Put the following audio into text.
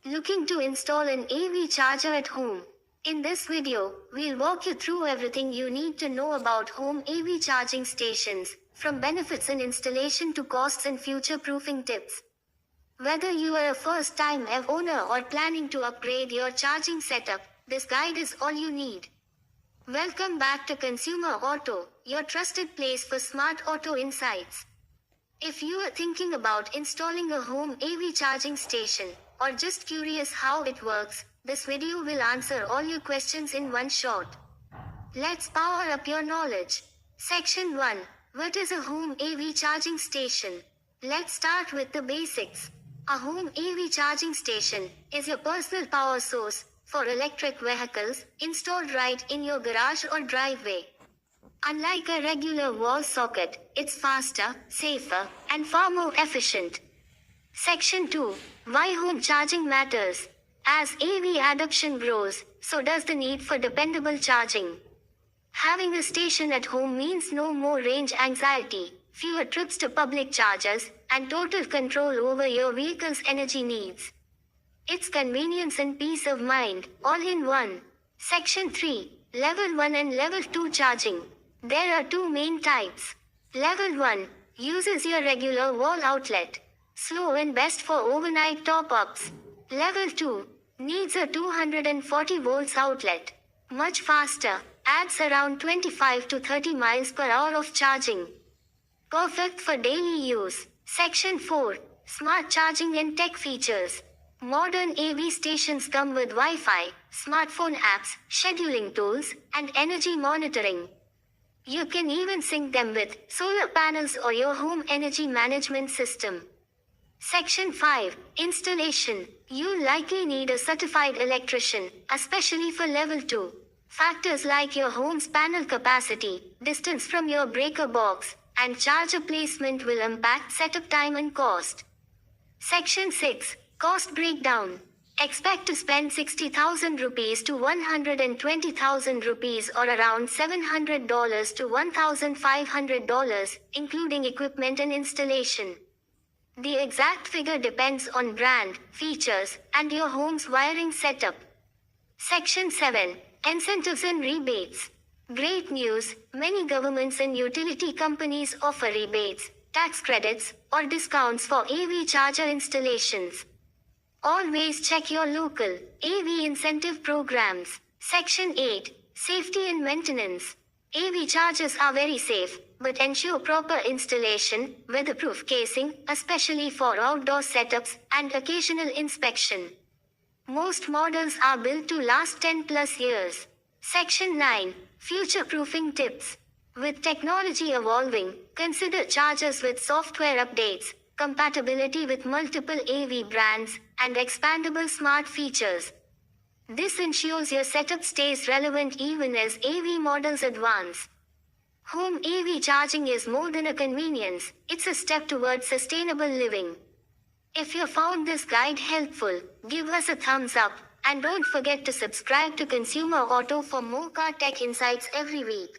Looking to install an AV charger at home? In this video, we'll walk you through everything you need to know about home AV charging stations, from benefits and installation to costs and future-proofing tips. Whether you are a first-time AV owner or planning to upgrade your charging setup, this guide is all you need. Welcome back to Consumer Auto, your trusted place for smart auto insights. If you are thinking about installing a home AV charging station, or just curious how it works, this video will answer all your questions in one shot. Let's power up your knowledge. Section 1. What is a home AV charging station? Let's start with the basics. A home AV charging station is your personal power source for electric vehicles installed right in your garage or driveway. Unlike a regular wall socket, it's faster, safer, and far more efficient. Section 2. Why home charging matters. As AV adoption grows, so does the need for dependable charging. Having a station at home means no more range anxiety, fewer trips to public chargers, and total control over your vehicle's energy needs. It's convenience and peace of mind, all in one. Section 3. Level 1 and Level 2 charging. There are two main types. Level 1 uses your regular wall outlet. Slow and best for overnight top-ups. Level 2 needs a 240 volts outlet. Much faster, adds around 25 to 30 miles per hour of charging. Perfect for daily use. Section 4. Smart charging and tech features. Modern AV stations come with Wi-Fi, smartphone apps, scheduling tools, and energy monitoring. You can even sync them with solar panels or your home energy management system. Section 5. Installation. You'll likely need a certified electrician, especially for Level 2. Factors like your home's panel capacity, distance from your breaker box, and charger placement will impact setup time and cost. Section 6. Cost breakdown. Expect to spend 60,000 rupees to 120,000 rupees or around $700 to $1,500, including equipment and installation. The exact figure depends on brand, features, and your home's wiring setup. Section 7. Incentives and rebates. Great news, many governments and utility companies offer rebates, tax credits, or discounts for AV charger installations. Always check your local AV incentive programs. Section 8. Safety and maintenance. AV chargers are very safe, but ensure proper installation, weatherproof casing, especially for outdoor setups, and occasional inspection. Most models are built to last 10 plus years. Section 9. Future-proofing tips. With technology evolving, consider chargers with software updates, compatibility with multiple AV brands, and expandable smart features. This ensures your setup stays relevant even as AV models advance. Home AV charging is more than a convenience, it's a step towards sustainable living. If you found this guide helpful, give us a thumbs up, and don't forget to subscribe to Consumer Auto for more car tech insights every week.